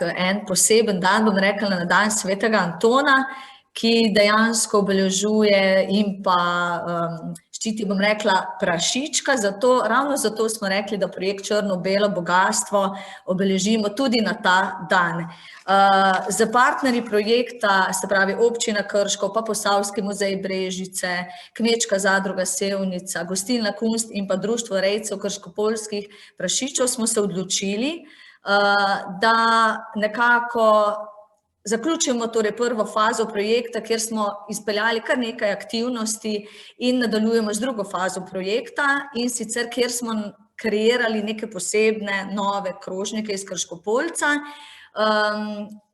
en poseben dan, bom rekla, na dan svetega Antona, ki dejansko obeležuje in pa ščiti, bom rekla, prašička, ravno zato smo rekli, da projekt Črno-belo bogastvo obeležimo tudi na ta dan. Z partnerji projekta, se pravi Občina Krško, pa Posavski muzej Brežice, Kmečka zadruga Sevnica, Gostilna Kunst in pa Društvo rejcev krškopoljskih prašičev smo se odločili, da nekako zaključimo torej prvo fazo projekta, kjer smo izpeljali kar nekaj aktivnosti in nadaljujemo z drugo fazo projekta, in sicer kjer smo kreirali neke posebne nove krožnike iz Krškopoljca,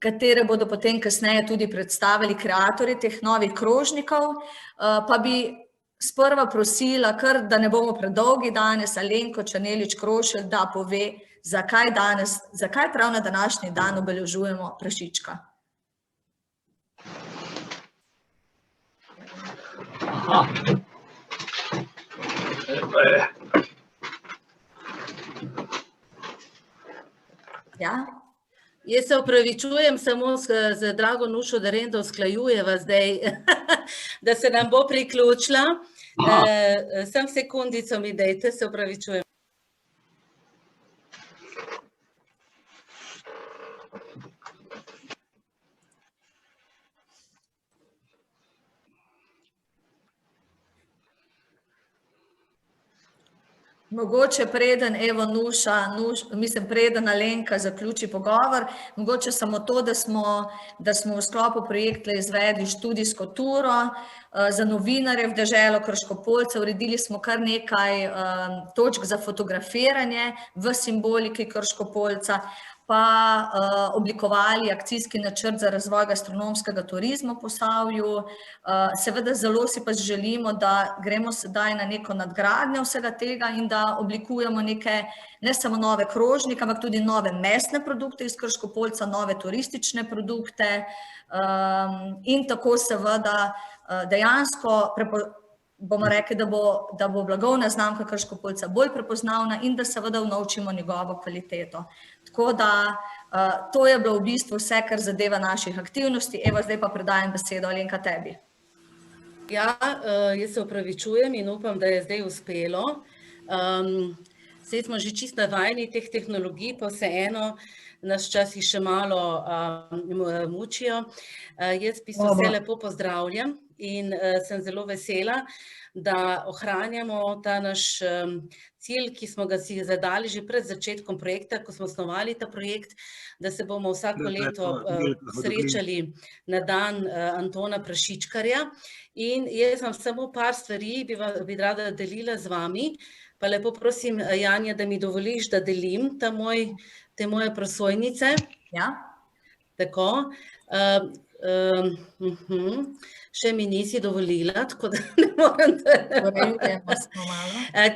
katere bodo potem kasneje tudi predstavili kreatorji teh novih krožnikov, pa bi sprva prosila, kar da ne bomo predolgi danes, Alenko Černelič-Krošelj, da pove, zakaj prav na današnji dan obeležujemo prašička. Ja? Jaz se opravičujem samo z drago Nušo Derendo usklajujeva zdaj, da se nam bo priključila. Sem sekundico mi dajte, se opravičujem. Mogoče preden, evo preden Alenka zaključi pogovor, mogoče samo to, da smo v sklopu projekta izvedli študijsko turo za novinarje v deželo Krškopoljca, uredili smo kar nekaj točk za fotografiranje v simboliki Krškopoljca, pa oblikovali akcijski načrt za razvoj gastronomskega turizma v Posavju. Seveda zelo si pa želimo, da gremo sedaj na neko nadgradnjo vsega tega in da oblikujemo neke, ne samo nove krožnike, ampak tudi nove mesne produkte iz Krškopoljca, nove turistične produkte in tako seveda dejansko bomo rekli, da bo blagovna znamka Krškopoljca bolj prepoznavna in da seveda unovčimo njegovo kvaliteto. Tako da to je bilo v bistvu vse, kar zadeva naših aktivnosti. Evo, zdaj pa predajam besedo Alenka tebi. Ja, jaz se opravičujem in upam, da je zdaj uspelo. Saj smo že čisto navajeni teh tehnologij, pa vseeno nas včasih še malo mučijo. Jaz v bistvu vse lepo pozdravljam in sem zelo vesela, da ohranjamo ta naš cilj, ki smo ga si zadali že pred začetkom projekta, ko smo osnovali ta projekt, da se bomo vsako leto srečali na dan Antona Prašičkarja. In jaz vam samo par stvari bi rada delila z vami, pa lepo prosim, Janja, da mi dovoliš, da delim te moje prosojnice. Ja. Tako. Še mi nisi dovolila, tako da ne morem,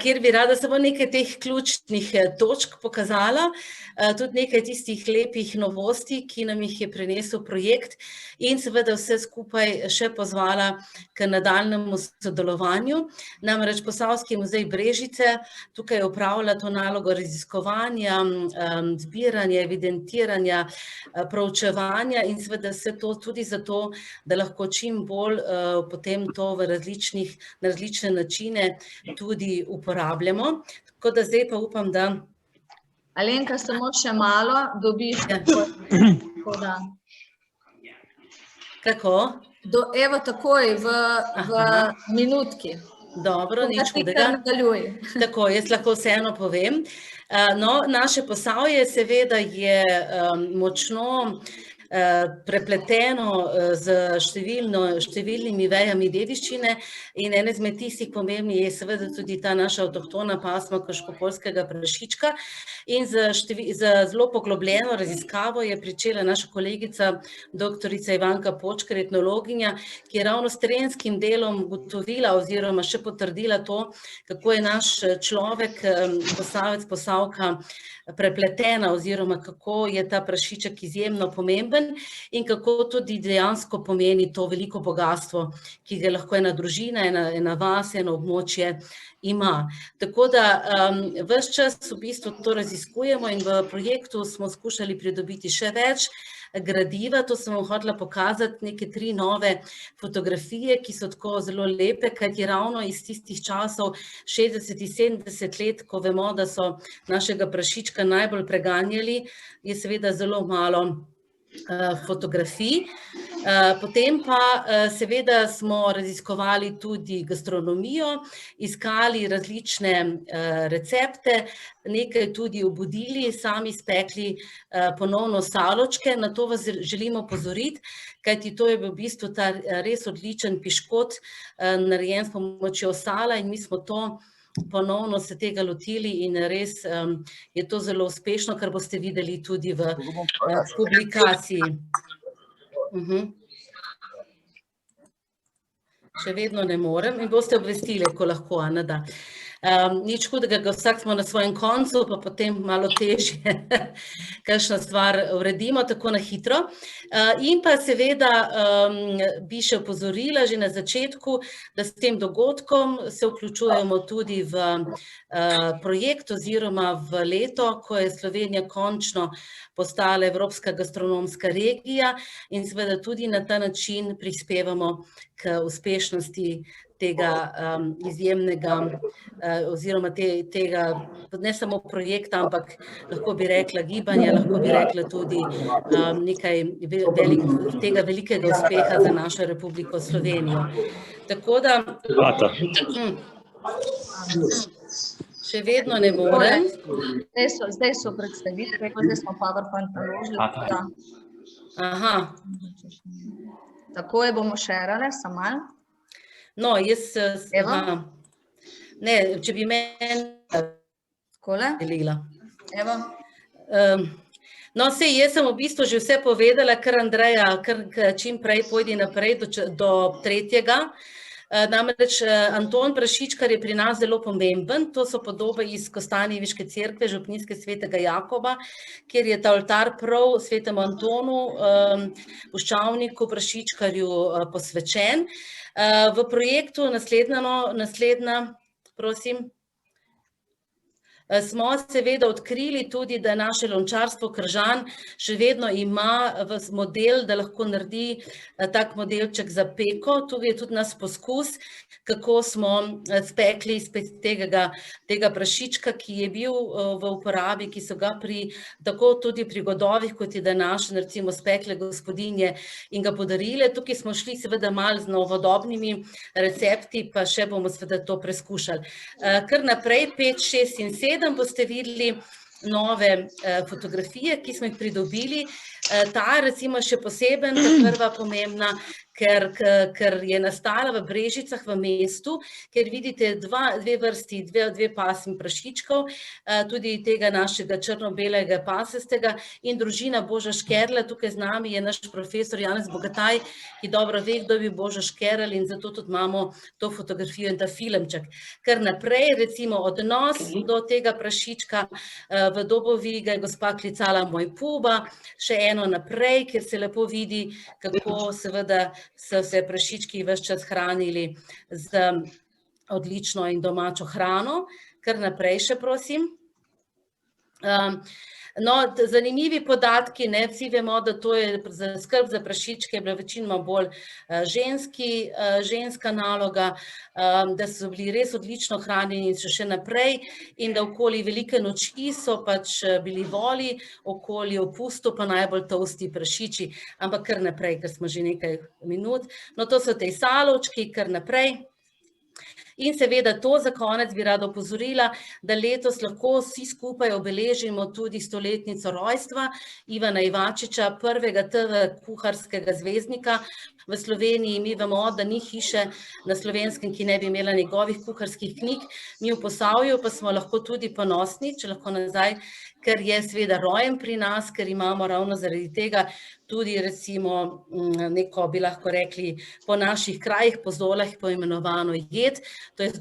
kjer bi rada samo nekaj teh ključnih točk pokazala, tudi nekaj tistih lepih novosti, ki nam jih je prinesel projekt in seveda vse skupaj še pozvala k nadaljnjemu sodelovanju. Namreč Posavski muzej Brežice tukaj opravlja to nalogo raziskovanja, zbiranja, evidentiranja, proučevanja in seveda vse to tudi zato, da lahko čim bolj potem to na različne načine tudi uporabljamo. Tako da zdaj pa upam, da... Alenka, samo še malo, dobiš Kako? Evo takoj, v minutki. Dobro, nič hudega. Tako, jaz lahko vseeno povem. No, naše Posavje seveda je močno prepleteno z številnimi vejami dediščine in ene izmed tistih pomembnih je seveda tudi ta naša avtohtona pasma krškopoljskega prašička in z zelo poglobljeno raziskavo je pričela naša kolegica doktorica Ivanka Počkar, etnologinja, ki je ravno s terenskim delom ugotovila oziroma še potrdila to, kako je naš človek, Posavec, Posavka prepletena oziroma kako je ta prašiček izjemno pomemben različen in kako tudi dejansko pomeni to veliko bogatstvo, ki ga lahko ena družina, ena vas, eno območje ima. Tako da ves čas v bistvu to raziskujemo in v projektu smo skušali pridobiti še več gradiva. To sem vam hotela pokazati, neke 3 nove fotografije, ki so tako zelo lepe, kajti ravno iz tistih časov 60-70 let, ko vemo, da so našega prašička najbolj preganjali, je seveda zelo malo fotografij. Potem pa seveda smo raziskovali tudi gastronomijo, iskali različne recepte, nekaj tudi obudili, sami spekli ponovno saločke. Na to vas želimo opozoriti, kajti to je v bistvu ta res odličen piškot, narejen s pomočjo sala in mi smo to ponovno se tega lotili in res je to zelo uspešno, kar boste videli tudi v publikaciji. Še vedno ne morem in boste obvestili, ko lahko, Ana. Nič hudega, vsak smo na svojem koncu, pa potem malo težje kakšna stvar uredimo tako na hitro. In pa seveda bi še opozorila že na začetku, da s tem dogodkom se vključujemo tudi v projekt oziroma v leto, ko je Slovenija končno postala evropska gastronomska regija in seveda tudi na ta način prispevamo k uspešnosti tega izjemnega oziroma tega ne samo projekta, ampak lahko bi rekla gibanja, lahko bi rekla tudi nekaj tega velikega uspeha za našo Republiko Slovenijo. Tako da še vedno ne morem. Zdaj so predstavitve, zdaj smo PowerPoint naložili. Aha. Tako je bomo šerale, samo malo. No, jaz... Ne, če bi meni delila. Evo. No, sej, jaz sem v bistvu že vse povedala, kar Andreja, čim prej pojdi naprej do 3. Namreč Anton Prašičkar je pri nas zelo pomemben, to so podobe iz Kostanjeviške cerkve, župnijske svetega Jakoba, kjer je ta oltar prav svetemu Antonu, puščavniku Prašičkarju posvečen. V projektu naslednja, prosim, smo seveda odkrili tudi, da naše lončarstvo Kržan še vedno ima model, da lahko naredi tak modelček za peko. Tu je tudi nas poskus, kako smo spekli spet tega prašička, ki je bil v uporabi, ki so ga tako tudi pri godovih, kot je današnje, recimo spekle gospodinje in ga podarile. Tukaj smo šli seveda malo z novodobnimi recepti, pa še bomo seveda to preskušali. Kar naprej, 5, 6 in 7 boste videli nove fotografije, ki smo jih pridobili. Ta recimo še poseben, ta prva pomembna, ker je nastala v Brežicah v mestu, ker vidite dve vrsti, dve pasmi prašičkov, tudi tega našega črno-belega pasestega in družina Boža Škerla. Tukaj z nami je naš profesor Janez Bogataj, ki dobro ve, kdo je bil Boža Škerl in zato tudi imamo to fotografijo in ta filmček. Kar naprej, recimo odnos do tega prašička v Dobovi ga je gospa klicala Moj Puba, še eno naprej, kjer se lepo vidi, kako seveda so se prašički ves čas hranili z odlično in domačo hrano. Kar naprej še, prosim. No, zanimivi podatki, vsi vemo, da to je skrb za prašičke, je bila večinoma bolj ženska naloga, da so bili res odlično hranjeni in še naprej in da okoli velike noči so pač bili voli, okoli opustu pa najbolj tosti prašiči, ampak kar naprej, ker smo že nekaj minut. No, to so te salovčki, kar naprej. In seveda to za konec bi rada opozorila, da letos lahko vsi skupaj obeležimo tudi 100-letnico rojstva Ivana Ivačiča, prvega TV kuharskega zvezdnika v Sloveniji. Mi vemo, da ni hiše na Slovenskem, ki ne bi imela njegovih kuharskih knjig. Mi v Posavju pa smo lahko tudi ponosni, če lahko nazaj, ker je seveda rojen pri nas, ker imamo ravno zaradi tega tudi recimo neko, bi lahko rekli, po naših krajih, po Zolah poimenovano jed. to je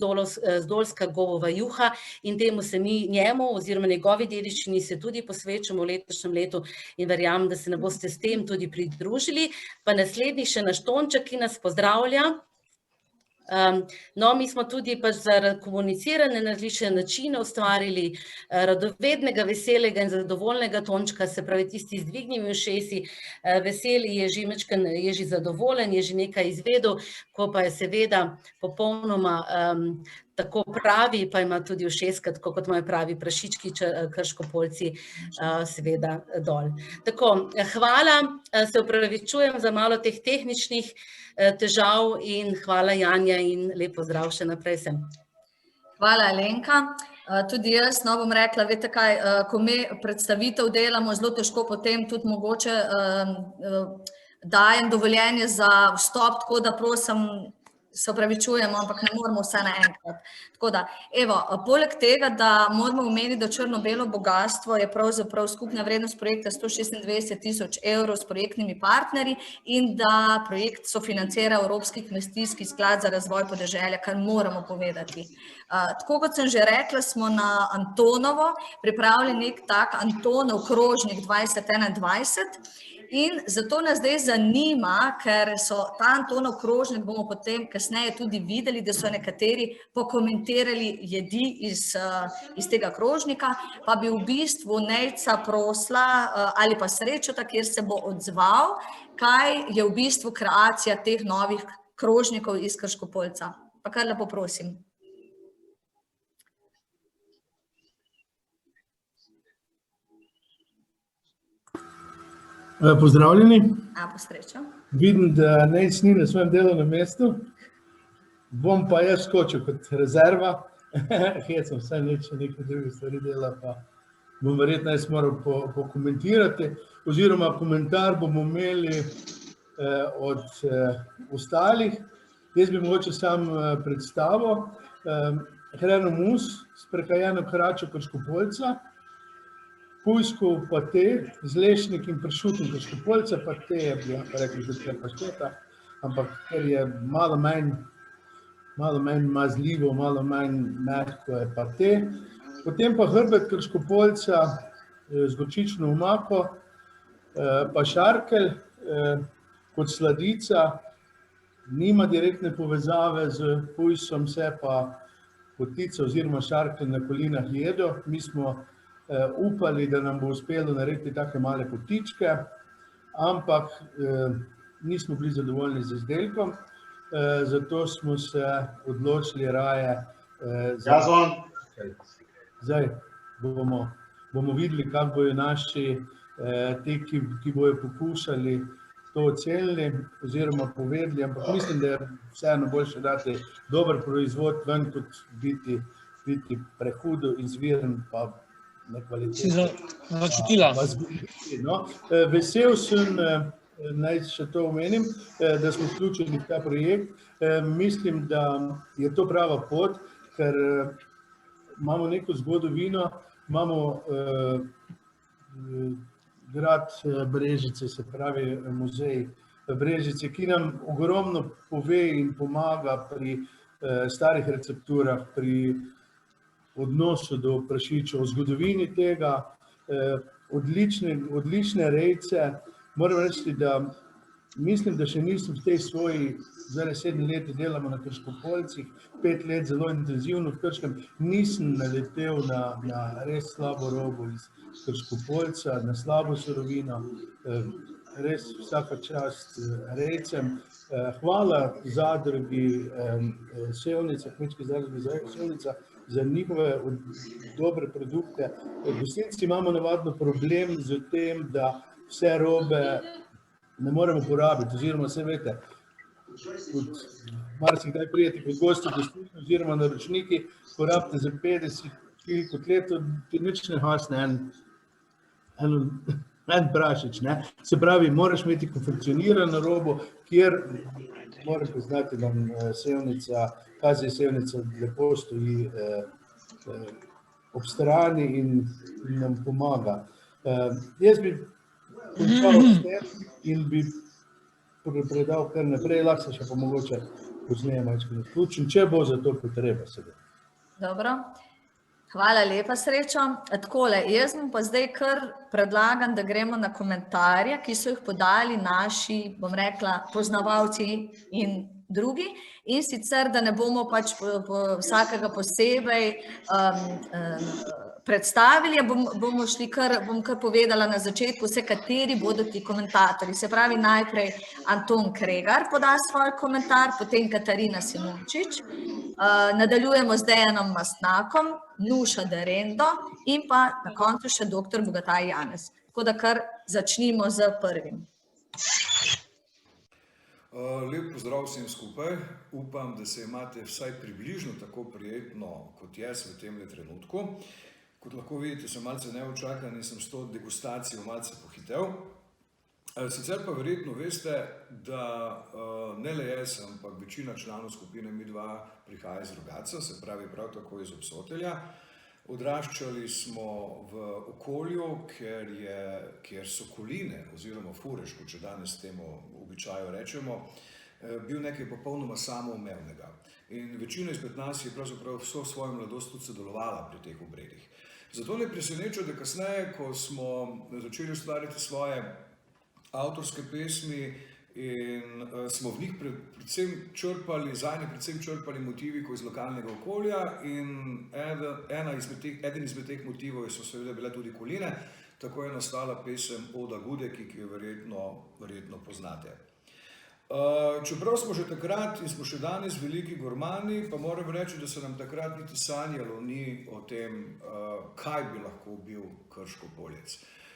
Zdolska gobova juha in temu se mi njemu oziroma njegovi dediščini se tudi posvečamo v letošnjem letu in verjamem, da se ne boste s tem tudi pridružili. Pa naslednji še naš Tonček, ki nas pozdravlja. No, mi smo tudi pač za komuniciranje na različne načine ustvarili radovednega, veselega in zadovoljnega Tončka, se pravi tisti z dvignjimi ušesi, veseli je že mečken, je že zadovoljen, je že nekaj izvedel, ko pa je seveda popolnoma tako pravi, pa ima tudi ušeska, tako kot imajo pravi prašički Krškopoljci, seveda dol. Tako, hvala, se opravičujem za malo teh tehničnih težav in hvala Janja in lep pozdrav še naprej sem. Hvala Alenka. Tudi jaz, no bom rekla, veste kaj, ko mi predstavitev delamo, zelo težko potem tudi mogoče dajem dovoljenje za vstop, tako da prosim, se opravičujemo, ampak ne moramo vse naenkrat. Tako da, evo, poleg tega, da moramo omeniti, da črno-belo bogatstvo je pravzaprav skupna vrednost projekta 126.000 evrov s projektnimi partnerji in da projekt sofinancira Evropski kmetijski sklad za razvoj podeželja, kar moramo povedati. Tako kot sem že rekla, smo na Antonovo pripravili nek tak Antonov krožnik 2021, in zato nas zdaj zanima, ker so ta Antonov krožnik, bomo potem kasneje tudi videli, da so nekateri pokomentirali jedi iz tega krožnika, pa bi v bistvu Nejca prosila, ali pa Srečota, kjer se bo odzval, kaj je v bistvu kreacija teh novih krožnikov iz Krškopoljca. Pa kar lepo prosim. Pozdravljeni. Po srečo. Vidim, da Nejc ni na svojem delovnem mestu. Bom pa jaz skočil kot rezerva. Hecam, vsaj nekaj druge stvari dela, pa bom verjetno jaz moral pokomentirati. Oziroma komentar bomo imeli od ostalih. Jaz bi mogoče sam predstavil hreno mus s prekajeno kračo Krškopoljca, pujsko pate z lešnik in pršutom Krškopoljca, pate je bila, pa rekli, da je pašteta, ampak ker je malo manj mazljivo, malo manj mehko je pate. Potem pa hrbet Krškopoljca z gorčično omako, pa šarkelj kot sladica, nima direktne povezave z pujsom, se pa potica oziroma šarkelj na kolinah jedo. Mi smo upali, da nam bo uspelo narediti take male potičke, ampak nismo bili zadovoljni z izdelkom, zato smo se odločili raje za... Zdaj bomo videli, kako bojo naši ti, ki bojo pokušali to ocenili oziroma povedali, ampak mislim, da je vseeno boljše dati dober proizvod ven, kot biti prehudo izviren, pa Si začutila? Vesel sem, naj še to omenim, da smo vključili v ta projekt. Mislim, da je to prava pot, ker imamo neko zgodovino, imamo grad Brežice, se pravi muzej Brežice, ki nam ogromno pove in pomaga pri starih recepturah, pri odnosu do prašičev, v zgodovini tega, odlične rejce. Moram reči, da mislim, da še nisem v tej svoji, zdaj 7 let delamo na Krškopoljcih, 5 let zelo intenzivno v Krškem, nisem naletel na res slabo robo iz Krškopoljca, na slabo surovino, res vsaka čast rejcem. Hvala zadrugi Sevnica, kmečki zadrugi Sevnica, za njihove dobre produkte. Gostinci imamo navadno problem z tem, da vse robe ne moremo porabiti, oziroma vse veste, marsikdaj prijeti kot gosti gostinci oziroma naročniki, porabite za 50 kotletov, ti nič ne hasne en prašič. Se pravi, moraš imeti konfekcionirano robo, kjer moram priznati, da Sevnica, KZ Sevnica lepo stoji ob strani in nam pomaga. Jaz bi končal s tem in bi predal kar naprej, lahko se še pa mogoče pozneje malo vključim, če bo za to potreba seveda. Dobro. Hvala lepa, Srečo. Takole, jaz pa zdaj kar predlagam, da gremo na komentarje, ki so jih podali naši, bom rekla, poznavalci in drugi. In sicer, da ne bomo pač vsakega posebej predstavili, bomo šli bom kar povedala na začetku, vse kateri bodo ti komentatorji. Se pravi, najprej Anton Kregar poda svoj komentar, potem Katarina Simončič, nadaljujemo z Dejanom Mastnakom, Nuša Derendo in pa na koncu še dr. Bogataj Janez. Tako da kar začnimo z prvim. Lep pozdrav vsem skupaj. Upam, da se imate vsaj približno tako prijetno kot jaz v tem trenutku. Kot lahko vidite, sem malce neučakan in sem s to degustacijo malce pohitel. Sicer pa verjetno veste, da ne le jaz, ampak večina članov skupine Mi2 prihaja iz Rogatca, se pravi prav tako iz Obsotelja. Odraščali smo v okolju, kjer so koline oziroma Fureško, če danes temu običaju rečemo, bil nekaj popolnoma samoumevnega. In večina izmed nas je pravzaprav vso svojo mladost tudi sodelovala pri teh obredih. Zato ne preseneča, da kasneje, ko smo začeli ustvarjati svoje avtorske pesmi in smo v njih predvsem črpali motivi iz lokalnega okolja in eden izmed teh motivov so seveda bile tudi koline, tako je nastala pesem Oda Gudeki, ki jo verjetno poznate. Čeprav smo že takrat in smo še danes veliki gurmani, pa moram reči, da se nam takrat niti sanjalo ni o tem, kaj bi lahko bil Krško-Poljec.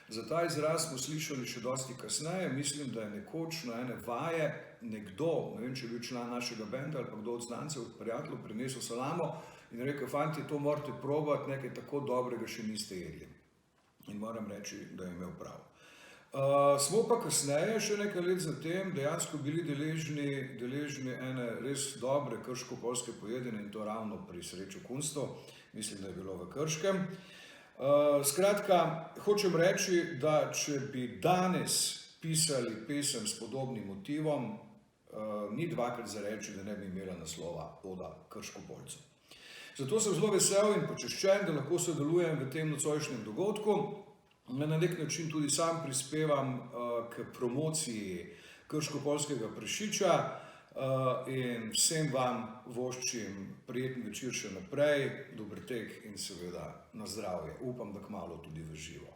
Za ta izraz smo slišali še dosti kasneje, mislim, da je nekoč na ene vaje nekdo, ne vem, če je bil član našega benda ali pa kdo od znancev, od prijateljev, prinesel salamo in rekel, fanti, to morate probati, nekaj tako dobrega še niste jedli. In moram reči, da je imel prav. Smo pa kasneje, še nekaj let zatem, dejansko bili deležni ene res dobre krško-poljske pojedine in to ravno pri Sreču Kunstu, mislim, da je bilo v Krškem. Skratka, hočem reči, da če bi danes pisali pesem s podobnim motivom, ni dvakrat za reči, da ne bi imela naslova Oda Krško-Poljcu. Zato sem zelo vesel in počaščen, da lahko sodelujem v tem nocojšnjem dogodku. Na nek način tudi sam prispevam k promociji krško-poljskega prašiča in vsem vam voščim prijeten večer še naprej, dober tek in seveda na zdravje. Upam, da kmalu tudi v živo.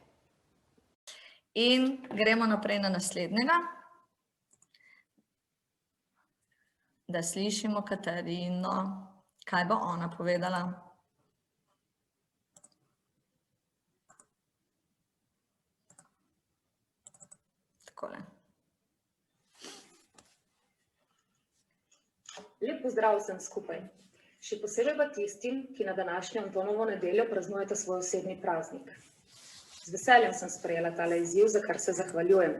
In gremo naprej na naslednjega. Da slišimo Katarino, kaj bo ona povedala. Lep pozdrav vsem skupaj. Še posebej pa tistim, ki na današnjo Antonovo nedeljo praznujete svoj osebni praznik. Z veseljem sem sprejela tale izziv, za kar se zahvaljujem.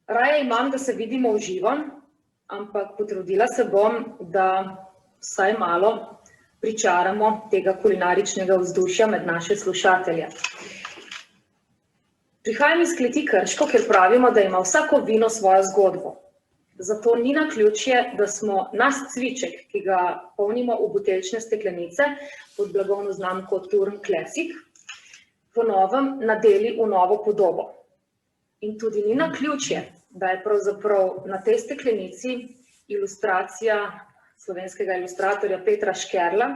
Raje imam, da se vidimo v živo, ampak potrudila se bom, da vsaj malo pričaramo tega kulinaričnega vzdušja med naše slušatelje. Prihajam iz kleti Krško, kjer pravimo, da ima vsako vino svojo zgodbo. Zato ni naključje, da smo naš cviček, ki ga polnimo v buteljčne steklenice pod blagovno znamko Turn Classic, po novem nadeli v novo podobo. In tudi ni naključje, da je pravzaprav na tej steklenici ilustracija slovenskega ilustratorja Petra Škerla,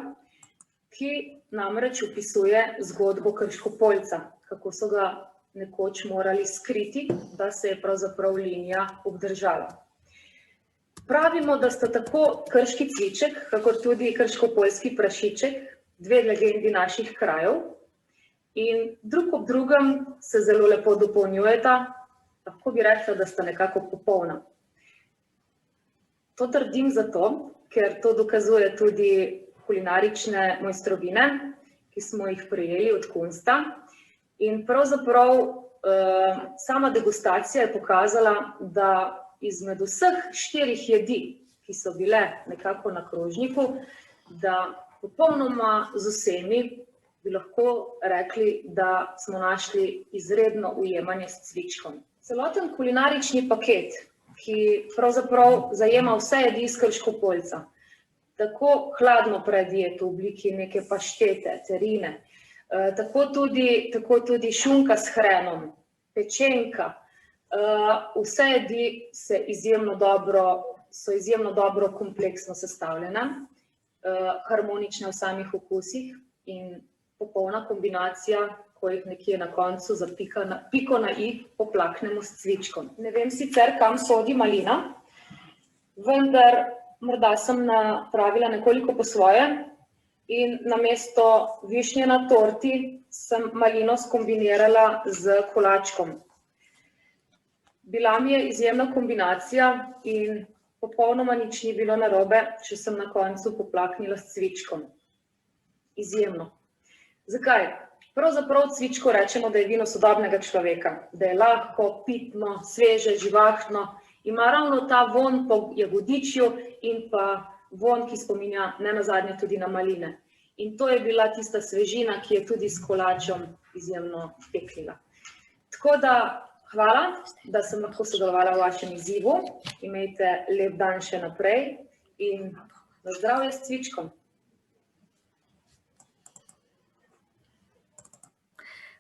ki namreč opisuje zgodbo Krško-Poljca, kako so ga nekoč morali skriti, da se je pravzaprav linija obdržala. Pravimo, da sta tako krški cviček, kakor tudi krško-poljski prašiček, dve legendi naših krajev in drug ob drugem se zelo lepo dopolnjujeta, lahko bi rekla, da sta nekako popolna. To trdim zato, ker to dokazuje tudi kulinarične mojstrovine, ki smo jih prejeli od Kunsta. In pravzaprav sama degustacija je pokazala, da izmed vseh 4 jedi, ki so bile nekako na krožniku, da popolnoma z vsemi bi lahko rekli, da smo našli izredno ujemanje s cvičkom. Celoten kulinarični paket, ki pravzaprav zajema vse jedi iz Krško-Poljca. Tako hladno predjed v obliki neke paštete, terine, tako tudi šunka s hrenom, pečenka. Vse jedi so izjemno dobro kompleksno sestavljene, harmonične v samih okusih in popolna kombinacija, ko jih nekje na koncu za piko na i poplaknemo s cvičkom. Ne vem sicer, kam sodi malina, vendar morda sem napravila nekoliko po svoje in namesto višnje na torti sem malino skombinirala z kolačkom. Bila mi je izjemna kombinacija in popolnoma nič ni bilo narobe, če sem na koncu poplaknila s cvičkom. Izjemno. Zakaj? Pravzaprav cvičku rečemo, da je vino sodobnega človeka, da je lahko, pitno, sveže, živahno, ima ravno ta vonj po jagodičju in pa vonj, ki spominja nenazadnje tudi na maline. In to je bila tista svežina, ki je tudi s kolačem izjemno peklila. Tako da hvala, da sem lahko sodelovala v vašem izzivu. Imejte lep dan še naprej in na zdravje s cvičkom.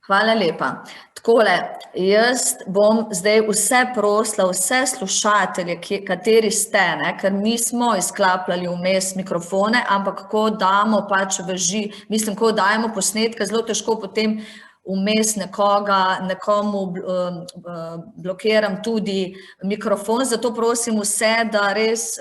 Hvala lepa. Takole, jaz bom zdaj vse prosila, vse slušatelje, kateri ste, ker mi smo izklapljali vmes mikrofone, ampak ko damo pač ko dajemo posnetke, zelo težko potem vmes nekomu blokiram tudi mikrofon, zato prosim vse, da res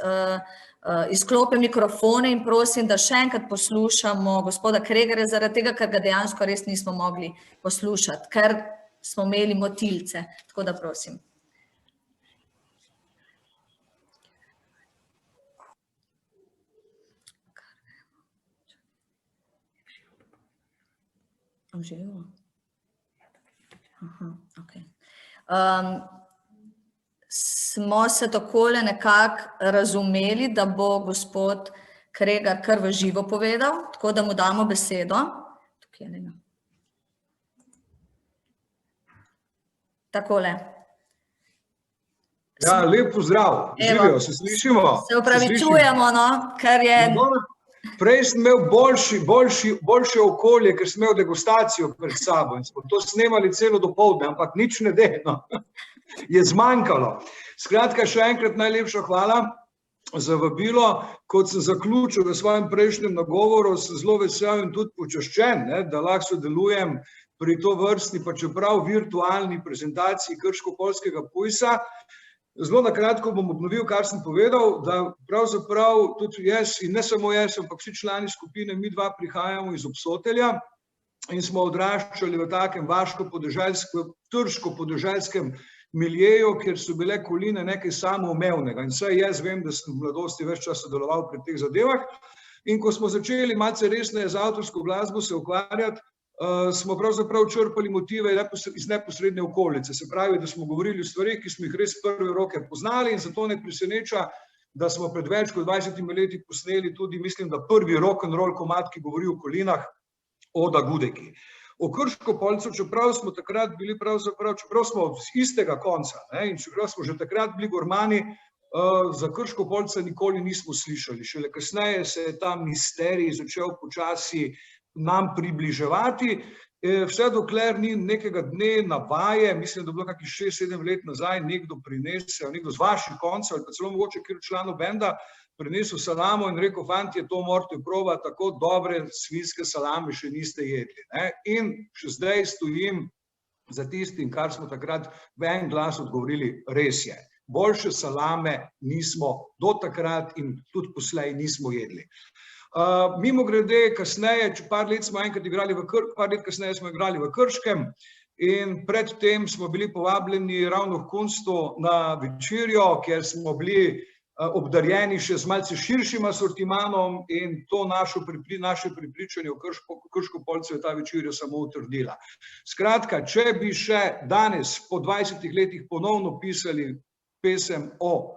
izklope mikrofone in prosim, da še enkrat poslušamo gospoda Kregarja, zaradi tega, ker ga dejansko res nismo mogli poslušati, ker smo imeli motilce, tako da prosim. Živo? Smo se takole nekako razumeli, da bo gospod Kregar kar v živo povedal, tako da mu damo besedo. Tukaj je Lena. Takole. Ja, lep pozdrav. Živijo, se slišimo? Se opravičujemo, ker je... Prej sem imel boljše okolje, ker sem imel degustacijo pred sabo in smo to snemali celo dopoldne, ampak nič ne delno. Je zmanjkalo. Skratka, še enkrat najlepša hvala za vabilo. Kot sem zaključil v svojem prejšnjem nagovoru, sem zelo vesel in tudi počaščen, da lahko sodelujem pri tovrstni, pa čeprav virtualni prezentaciji Krško-Poljskega pujsa. Zelo na kratko bom obnovil, kar sem povedal, da pravzaprav tudi jaz in ne samo jaz, ampak vsi člani skupine, mi dva prihajamo iz Obsotelja in smo odraščali v takem trško-podeželskem miljeju, kjer so bile koline nekaj samoumevnega. In saj jaz vem, da sem v mladosti ves čas sodeloval pri teh zadevah. In ko smo začeli malce resneje z avtorsko glasbo se ukvarjati, smo pravzaprav črpali motive iz neposredne okolice. Se pravi, da smo govorili o stvarih, ki smo jih res prve roke poznali in zato ne preseneča, da smo pred več kot 20 leti posneli tudi, mislim, da prvi rock'n'roll komad, ki govori o kolinah, Oda Gudeki. O Krško-Poljcu, čeprav smo takrat bili čeprav smo z istega konca in čeprav smo že takrat bili gormani, za Krško-Poljca nikoli nismo slišali. Šele kasneje se je ta misterij začel počasi nam približevati, vse dokler ni nekega dne navaje, mislim, da je bilo kakih 6-7 let nazaj, nekdo prinesel, nekdo z vaših koncev ali pa celo mogoče kjer članov benda, prinesel salamo in rekel, fantje, to morate probati, tako dobre svinjske salame še niste jedli. In še zdaj stojim za tistim, kar smo takrat v en glas odgovorili, res je. Boljše salame nismo do takrat in tudi poslej nismo jedli. Mimogrede, kasneje, par let kasneje smo igrali v Krškem in predtem smo bili povabljeni ravno v Kunstu na večerjo, kjer smo bili obdarjeni še z malce širšim asortimanom in to naše prepričanje o Krško-Poljcu je ta večerja samo utrdila. Skratka, če bi še danes po 20 letih ponovno pisali pesem o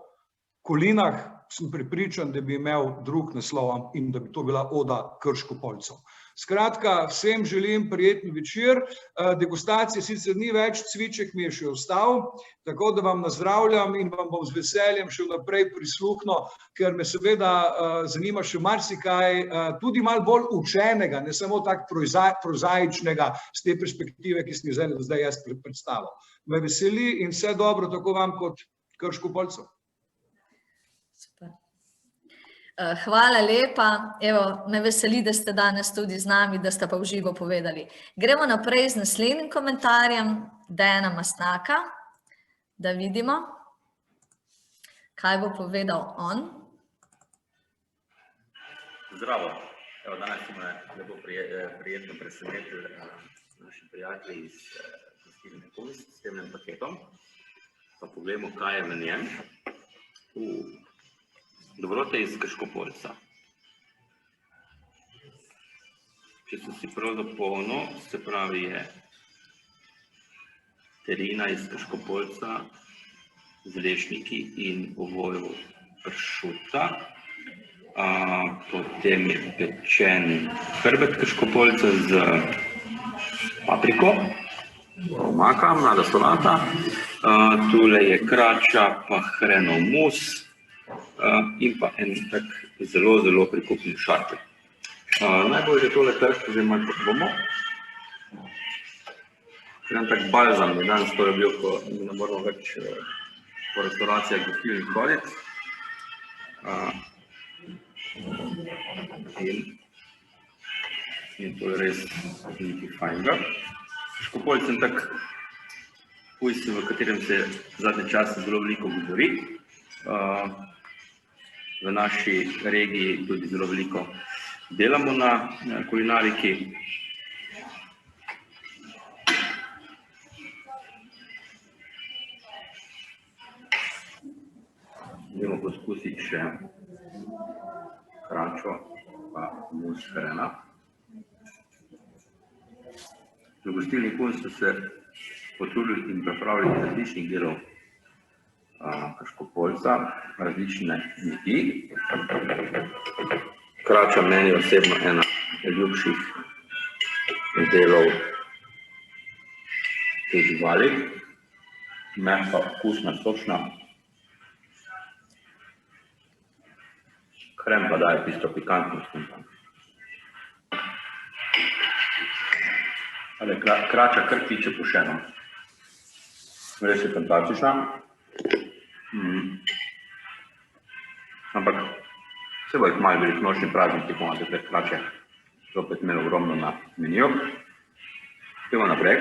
kolinah, sem prepričan, da bi imel drug naslov in da bi to bila Oda Krško-Poljcu. Skratka, vsem želim prijeten večer. Degustacije sicer ni več, cviček mi je še ostal, tako da vam nazdravljam in vam bom z veseljem še naprej prisluhnil, ker me seveda zanima še marsikaj, tudi malo bolj učenega, ne samo tak prozaičnega z te perspektive, ki sem jo zdaj jaz predstavil. Me veseli in vse dobro tako vam kot Krško-Poljcu. Super. Hvala lepa. Evo, me veseli, da ste danes tudi z nami, da ste pa v živo povedali. Gremo naprej z naslednjim komentarjem Dejana Mastnaka, da vidimo, kaj bo povedal on. Zdravo. Evo, danes smo lepo prijetno presenetili naši prijatelji iz gostilne Kunst s temnim paketom. Pa pogledamo, kaj je v njem. Dobrote iz Krško-Poljca. Če sem si prav zapomnil, se pravi je terina iz Krško-Poljca z lešniki in ovojevo pršuta. Potem je pečen hrbet Krško-Poljca z papriko, omaka, mlada solata. Tule je krača pa hrenov mus. In pa en tak zelo, zelo prikupni šarpek. Najbolj je tole krško že malo bomo. En tak balzam je danes to je bil, ko ne moramo več po restauracijah gostilnih hoditi. In to je res nekaj fajnega. Krško-Poljc je tak pujs, v katerem se zadnje čase zelo veliko govori. V naši regiji tudi zelo veliko delamo na kulinariki. Idemo poskusiti še kračo pa mus hrena. V gostilni Kunst so se potrudili in pripravili iz različnih delov Krško-Poljca, različne jedi. Krača meni osebno ena ljubših delov te živali. Mehka, okusna, sočna. Hren pa daje tisto pikantnost. Ali krača kar tiče pošeno. Res je fantastična. Ampak se bo jih malo velikonočni prazniki, ko imate te krače zopet imeli ogromno na meniju. Idemo naprej.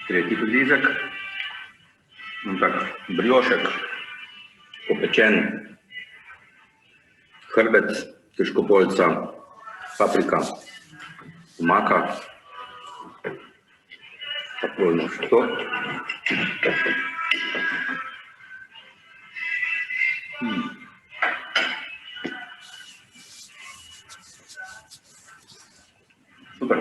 Tretji prizizek. Tak briošek, popečen hrbet Krško-Poljca, paprika, omaka, tako še to. Super.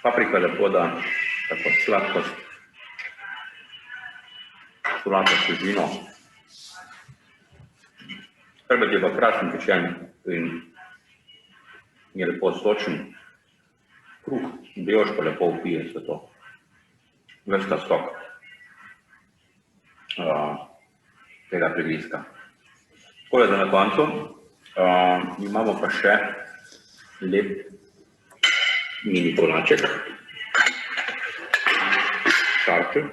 Paprika lepo da tako sladkost, solata svežino. Hrbet je pa krasen pečen in je lepo sočen. Kruh, brioš pa lepo vpije vse to. Ves ta sok tega prigrizka. Takole za na koncu imamo pa še lep mini kolaček, šarček,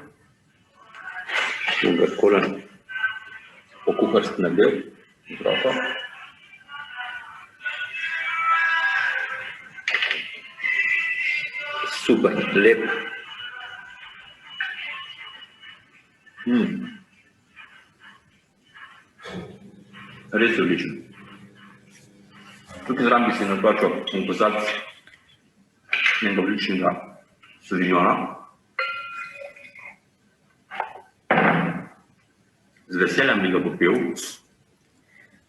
in ga takole po kuharski nadel z roko. Super, lep. Res je odličen. Tukaj zraven bi si natlačil en kozarec enega odličnega savignona. Z veseljem bi ga popil,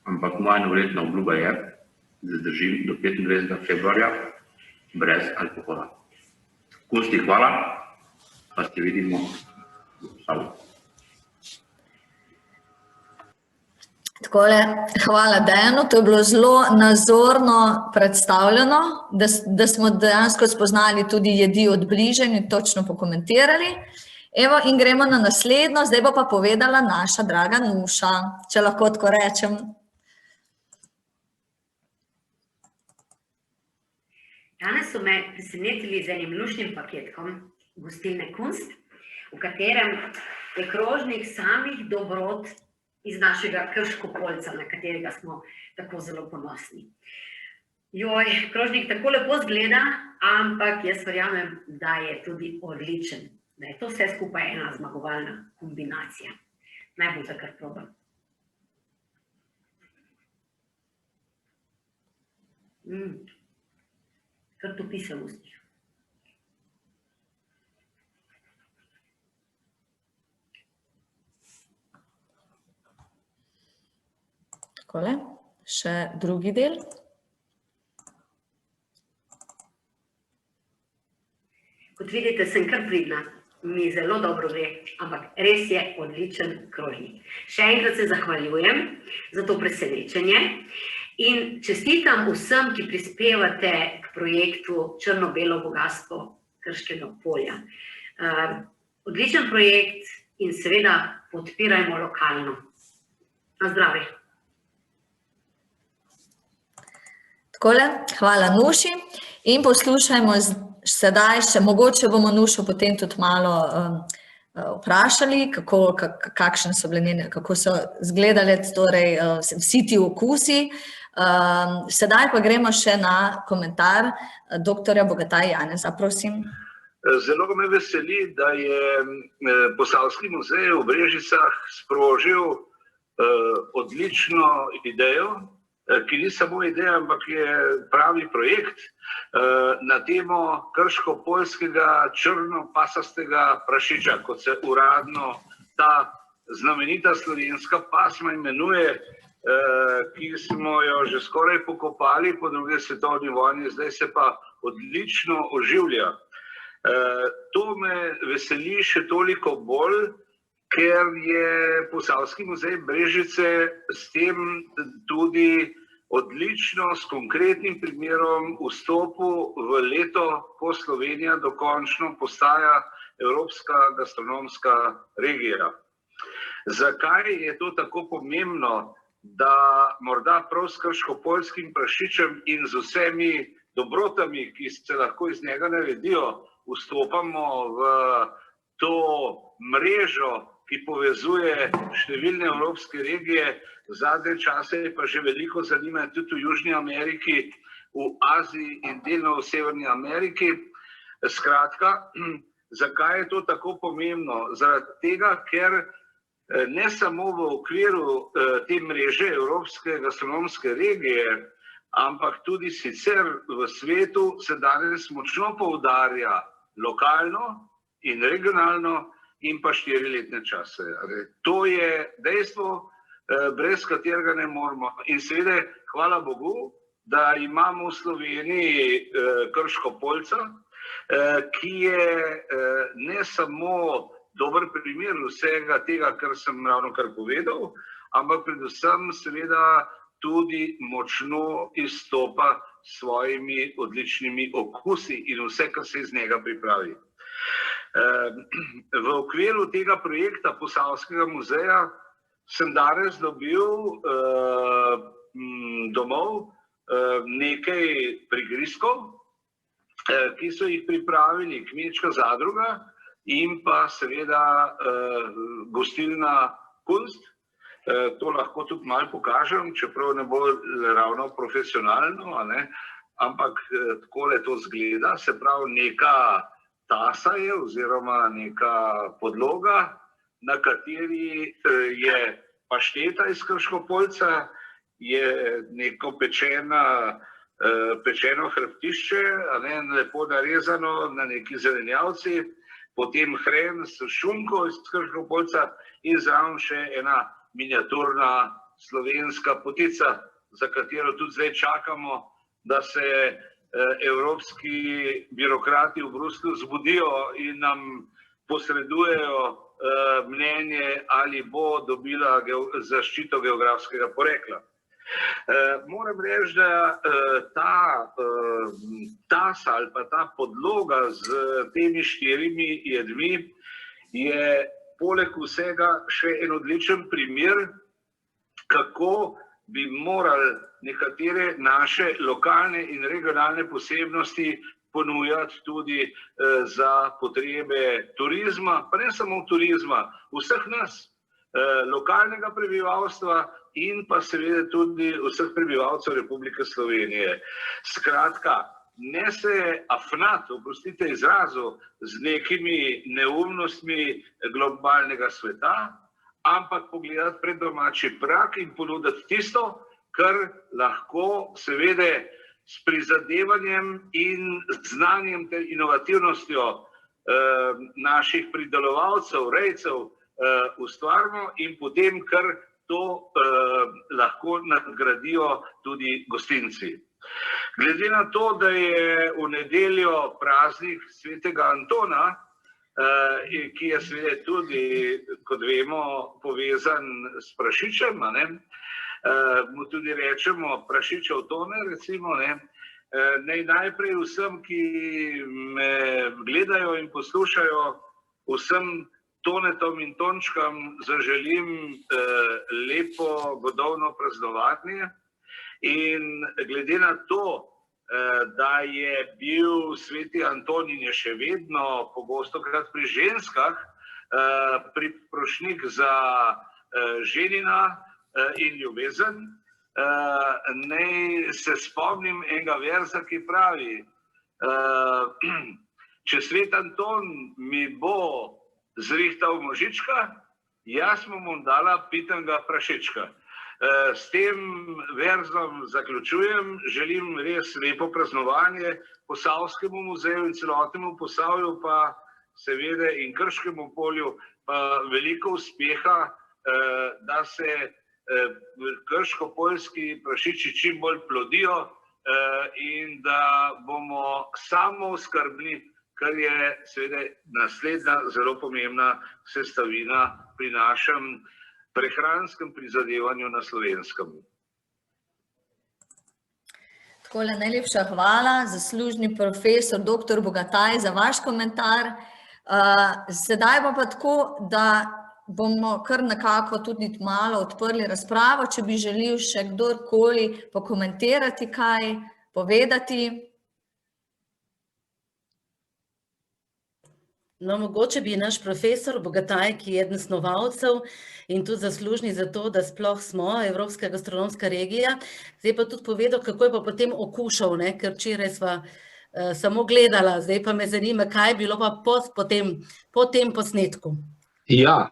ampak moja novoletna obljuba je, da zdržim do 25. februarja, brez alkohola. Kunsti, hvala, pa se vidimo. Takole, hvala Dejanu, to je bilo zelo nazorno predstavljeno, da smo dejansko spoznali tudi jedi od bližje in točno pokomentirali. Evo, in gremo na naslednjo, zdaj bo pa povedala naša draga Nuša, če lahko tako rečem. Danes so me presenetili z enim luštnim paketkom gostilne Kunst, v katerem je krožnik samih dobrot iz našega Krško-Poljca, na katerega smo tako zelo ponosni. Joj, krožnik tako lepo zgleda, ampak jaz verjamem, da je tudi odličen, da je to vse skupaj ena zmagovalna kombinacija. Naj bom takrat probam. Kar topi se v ustih. Takole, še drugi del. Kot vidite, sem kar pridna, mi zelo dobro gre, ampak res je odličen krožnik. Še enkrat se zahvaljujem za to presenečenje in čestitam vsem, ki prispevate k projektu Črno-belo bogastvo Krškega polja. Odličen projekt in seveda podpirajmo lokalno. Na zdravje. Takole, hvala Nuši in poslušajmo sedaj še, mogoče bomo Nušo potem tudi malo vprašali, kakšne so bile njene, kako so izgledale torej vsi ti okusi. Sedaj pa gremo še na komentar doktorja Bogataj Janeza, prosim. Zelo me veseli, da je Posavski muzej v Brežicah sprožil odlično idejo, ki ni samo ideja, ampak je pravi projekt na temo krško-poljskega črno-pasastega prašiča, kot se uradno ta znamenita slovenska pasma imenuje, ki smo jo že skoraj pokopali po drugi svetovni vojni, zdaj se pa odlično oživlja. To me veseli še toliko bolj, ker je Posavski muzej Brežice s tem tudi odlično, s konkretnim primerom vstopu v leto, ko Slovenija dokončno postaja evropska gastronomska regija. Zakaj je to tako pomembno, da morda prav s krško-poljskim prašičem in z vsemi dobrotami, ki se lahko iz njega naredijo, vstopamo v to mrežo, ki povezuje številne evropske regije, v zadnje čase pa že veliko zanima tudi v Južni Ameriki, v Aziji in delno v Severni Ameriki. Skratka, zakaj je to tako pomembno? Zaradi tega, ker ne samo v okviru te mreže Evropske gastronomske regije, ampak tudi sicer v svetu se danes močno poudarja lokalno in regionalno in pa 4-letne čase. To je dejstvo, brez katerega ne moremo. In seveda, hvala Bogu, da imamo v Sloveniji Krško-Poljca, ki je ne samo dober primer vsega tega, kar sem ravnokar povedal, ampak predvsem seveda tudi močno izstopa s svojimi odličnimi okusi in vse, kar se iz njega pripravi. V okviru tega projekta Posavskega muzeja sem danes dobil domov nekaj prigrizkov, ki so jih pripravili Kmečka zadruga in pa seveda gostilna Kunst. To lahko tudi malo pokažem, čeprav ne bo ravno profesionalno, ampak takole to zgleda, se pravi neka tasa je oziroma neka podloga, na kateri je pašteta iz Krško-Poljca, je neko pečeno hrbtišče, lepo narezano na neki zelenjavci, potem hren s šunko iz Krško-Poljca in zraven še ena miniaturna slovenska potica, za katero tudi zdaj čakamo, da se evropski birokrati v Bruslju zbudijo in nam posredujejo mnenje, ali bo dobila zaščito geografskega porekla. Moram reči, da ta ali pa ta podloga z temi 4 jedmi je poleg vsega še en odličen primer, kako bi morali nekatere naše lokalne in regionalne posebnosti ponujati tudi za potrebe turizma, pa ne samo turizma, vseh nas, lokalnega prebivalstva in pa seveda tudi vseh prebivalcev Republike Slovenije. Skratka, ne se afnat, oprostite izrazu, z nekimi neumnostmi globalnega sveta, ampak pogledati pred domači prag in ponuditi tisto, kar lahko seveda s prizadevanjem in znanjem ter inovativnostjo naših pridelovalcev, rejcev ustvarimo in potem kar to lahko nadgradijo tudi gostinci. Glede na to, da je v nedeljo praznik svetega Antona, ki je seveda tudi, kot vemo, povezan s prašičem, mu tudi rečemo prašičev tone, recimo, naj najprej vsem, ki me gledajo in poslušajo, vsem Tonetom in Tončkam zaželim lepo godovno praznovanje in glede na to, da je bil sveti Anton in je še vedno pogostokrat pri ženskah priprošnik za ženina in ljubezen, naj se spomnim enega verza, ki pravi: če svet Anton mi bo zrihtal možička, jaz mu bom dala pitanga prašička. S tem verzom zaključujem, želim res lepo praznovanje Posavskemu muzeju in celotnemu Posavju, pa seveda in Krškemu polju, pa veliko uspeha, da se krško-poljski prašiči čim bolj plodijo in da bomo samooskrbni, kar je seveda naslednja zelo pomembna sestavina pri našem prehranskem prizadevanju na Slovenskem. Takole, najlepša hvala, zaslužni profesor dr. Bogataj, za vaš komentar. Sedaj pa tako, da bomo kar nekako tudi malo odprli razpravo, če bi želel še kdorkoli pokomentirati kaj, povedati. No, mogoče bi naš profesor Bogataj, ki je eden snovalcev in tudi zaslužni za to, da sploh smo Evropska gastronomska regija, zdaj pa tudi povedal, kako je pa potem okušal, ker včeraj sva samo gledala, zdaj pa me zanima, kaj je bilo pa po tem posnetku. Ja,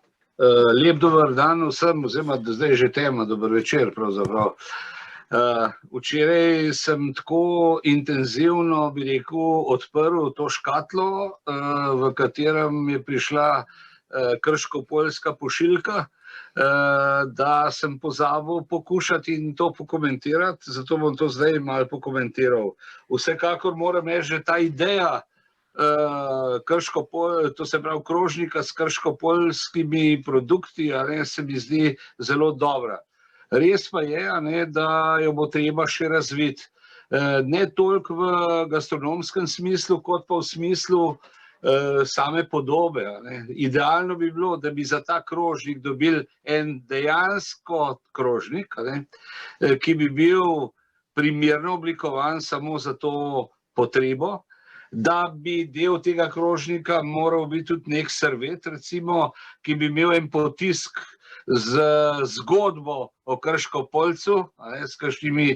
lep dober dan vsem, oziroma zdaj že tema, dober večer pravzaprav. Včeraj sem tako intenzivno, bi rekel, odprl to škatlo, v katerem je prišla krško-poljska pošiljka, da sem pozabil pokušati in to pokomentirati, zato bom to zdaj malo pokomentiral. Vsekakor moram reči, že ta ideja to se pravi krožnika s krško-poljskimi produkti, se mi zdi zelo dobra. Res pa je, da jo bo treba še razviti. Ne toliko v gastronomskem smislu, kot pa v smislu same podobe. Idealno bi bilo, da bi za ta krožnik dobili en dejansko krožnik, ki bi bil primerno oblikovan samo za to potrebo, da bi del tega krožnika moral biti tudi nek servet, recimo, ki bi imel en potisk z zgodbo o Krško-Poljcu, s kakšnimi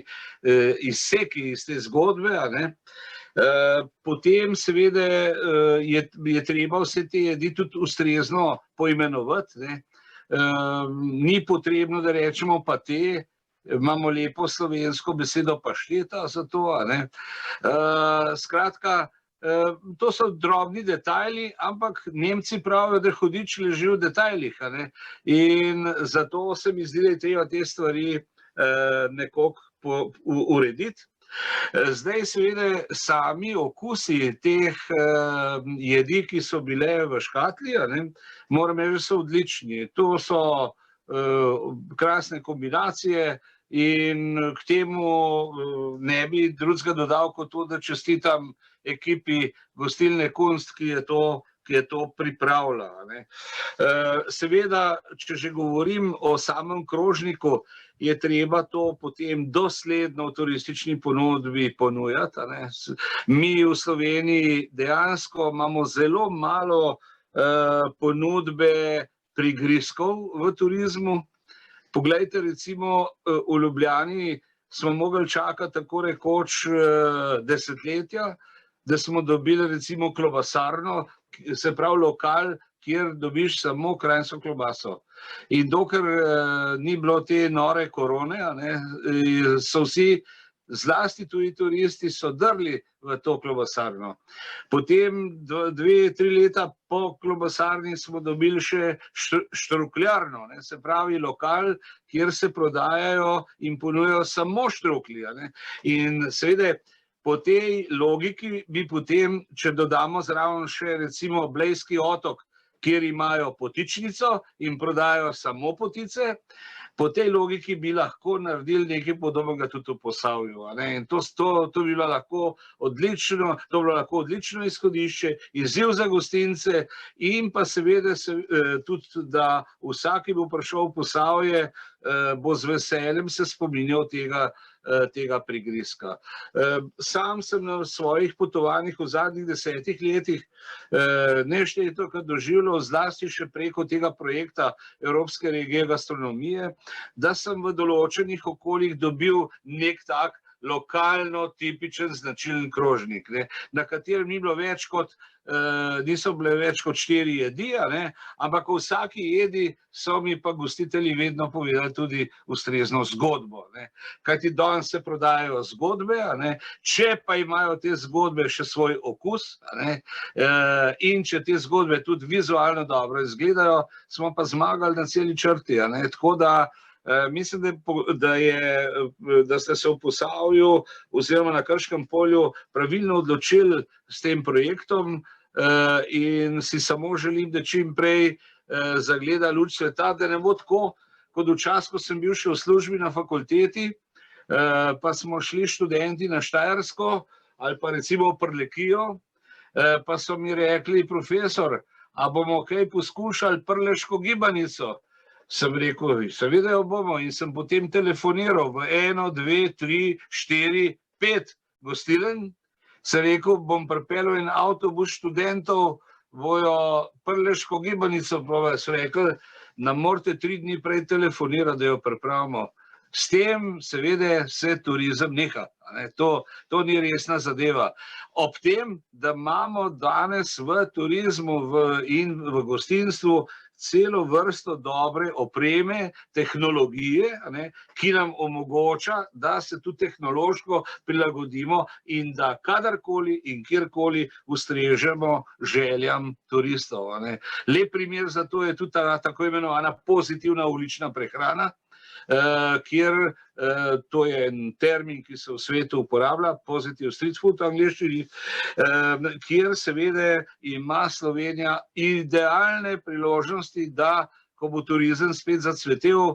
izseki iz te zgodbe. Potem seveda je treba vse te jedi tudi ustrezno poimenovati. Ni potrebno, da rečemo pate, imamo lepo slovensko besedo pašteta za to. Skratka, to so drobni detajli, ampak Nemci pravijo, da hudič leži v detajlih. In zato se mi zdi, da je treba te stvari nekako urediti. Zdaj seveda sami okusi teh jedi, ki so bile v škatli, moram reči, da so odlični. To so krasne kombinacije in k temu ne bi drugega dodal kot to, da čestitam ekipi Gostilne Kunst, ki je to pripravila. Seveda, če že govorim o samem krožniku, je treba to potem dosledno v turistični ponudbi ponujati. Mi v Sloveniji dejansko imamo zelo malo ponudbe prigrizkov v turizmu. Poglejte, recimo v Ljubljani smo mogli čakati tako rekoč desetletja, da smo dobili recimo klobasarno, se pravi lokal, kjer dobiš samo kranjsko klobaso. In dokler ni bilo te nore korone, so vsi, zlasti tuji turisti, so drli v to klobasarno. Potem 2-3 leta po klobasarni smo dobili še štrukljarno, se pravi lokal, kjer se prodajajo in ponujajo samo štruklji. In seveda, po tej logiki bi potem, če dodamo zraven še recimo Blejski otok, kjer imajo potičnico in prodajajo samo potice, po tej logiki bi lahko naredili nekaj podobnega tudi v Posavju. In to bi bilo lahko odlično izhodišče, izziv za gostince in pa seveda tudi, da vsak, ki bo prišel v Posavje, bo z veseljem se spominjal tega prigrizka. Sam sem na svojih potovanjih v zadnjih 10 letih neštetokrat doživljal, zlasti še preko tega projekta Evropske regije gastronomije, da sem v določenih okoljih dobil nek tak lokalno tipičen značilen krožnik, na katerem niso bile več kot 4 jedi, ampak v vsaki jedi so mi pa gostitelji vedno povedali tudi ustrezno zgodbo. Kajti danes se prodajajo zgodbe, če pa imajo te zgodbe še svoj okus in če te zgodbe tudi vizualno dobro izgledajo, smo pa zmagali na celi črti. Tako da mislim, da ste se v Posavju oziroma na Krškem polju pravilno odločili s tem projektom in si samo želim, da čim prej zagleda luč sveta, da ne bo tako, kot včasih, ko sem bil še v službi na fakulteti, pa smo šli študenti na Štajersko ali pa recimo v Prlekijo, pa so mi rekli, profesor, a bomo kaj poskušali prleško gibanico? Sem rekel, seveda jo bomo, in sem potem telefoniral v 1, 2, 3, 4, 5 gostiln. Sem rekel, bom pripeljal en avtobus študentov, bojo prleško gibanico, pa so rekli, nam morate 3 dni prej telefonirati, da jo pripravimo. S tem seveda se turizem neha. To ni resna zadeva. Ob tem, da imamo danes v turizmu in v gostinstvu celo vrsto dobre opreme, tehnologije, ki nam omogoča, da se tudi tehnološko prilagodimo in da kadarkoli in kjerkoli ustrežemo željam turistov. Lep primer za to je tudi ta tako imenovana pozitivna ulična prehrana, kjer, to je en termin, ki se v svetu uporablja, positive street food v angleščini, kjer seveda ima Slovenija idealne priložnosti, da, ko bo turizem spet zacvetel,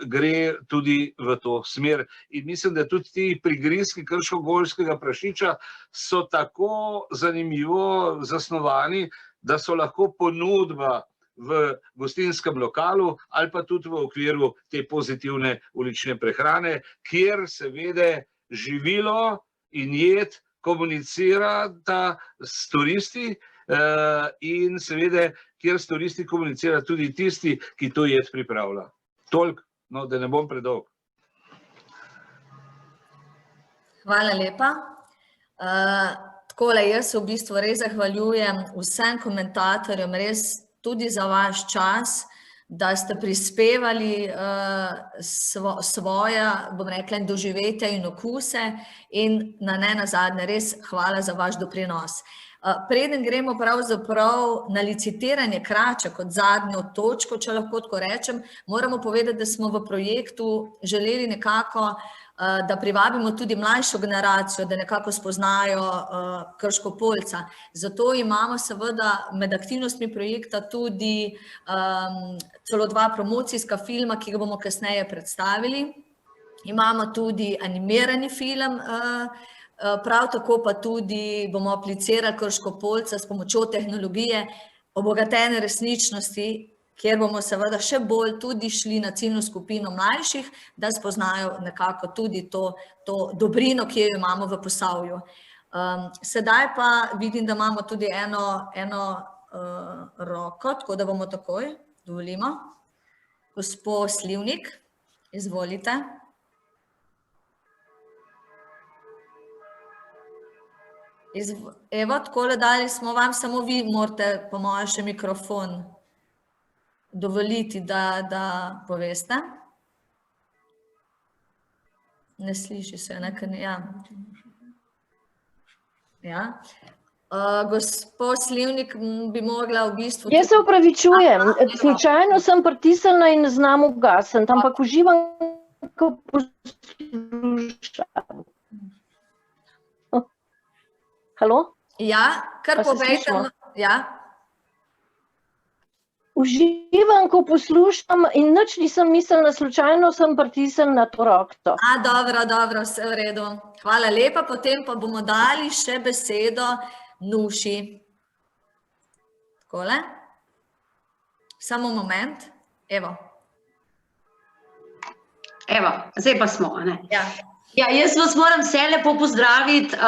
gre tudi v to smer. In mislim, da tudi ti prigrizki krško-goljskega prašiča so tako zanimivo zasnovani, da so lahko ponudba v gostinskem lokalu ali pa tudi v okviru te pozitivne ulične prehrane, kjer seveda živilo in jed komunicirata s turisti in seveda, kjer s turisti komunicira tudi tisti, ki to jed pripravlja. Toliko, da ne bom predolg. Hvala lepa. Takole, jaz se v bistvu res zahvaljujem vsem komentatorjem, res tudi za vaš čas, da ste prispevali svoja, bom rekla, doživetja in okuse in na nenazadnje res hvala za vaš doprinos. Preden gremo pravzaprav na licitiranje krače kot zadnjo točko, če lahko tako rečem, moramo povedati, da smo v projektu želeli nekako, da privabimo tudi mlajšo generacijo, da nekako spoznajo Krško-Poljca. Zato imamo seveda med aktivnostmi projekta tudi celo 2 promocijska filma, ki ga bomo kasneje predstavili. Imamo tudi animirani film, prav tako pa tudi bomo aplicirali Krško-Poljca s pomočjo tehnologije obogatene resničnosti, kjer bomo seveda še bolj tudi šli na ciljno skupino mlajših, da spoznajo nekako tudi to dobrino, ki jo imamo v Posavju. Sedaj pa vidim, da imamo tudi eno roko, tako da bomo takoj, dovolimo. Gospod Slivnik, izvolite. Evo, takole dali smo vam, samo vi morate po mojem še mikrofon dovoliti, da poveste. Ne sliši se, nekaj ne, ja. Gospod Slivnik bi mogla v bistvu... Jaz se opravičujem, slučajno sem pritisnila in ne znam ugasniti, ampak uživam, ko poslušam. Halo? Ja, kar povejte. Ja. Uživam, ko poslušam in nič nisem mislila, slučajno sem pritisnila na to rokto. Dobro, vse v redu. Hvala lepa, potem pa bomo dali še besedo Nuši. Takole. Samo moment. Evo, zdaj pa smo, ne? Ja. Ja, jaz vas moram vse lepo pozdraviti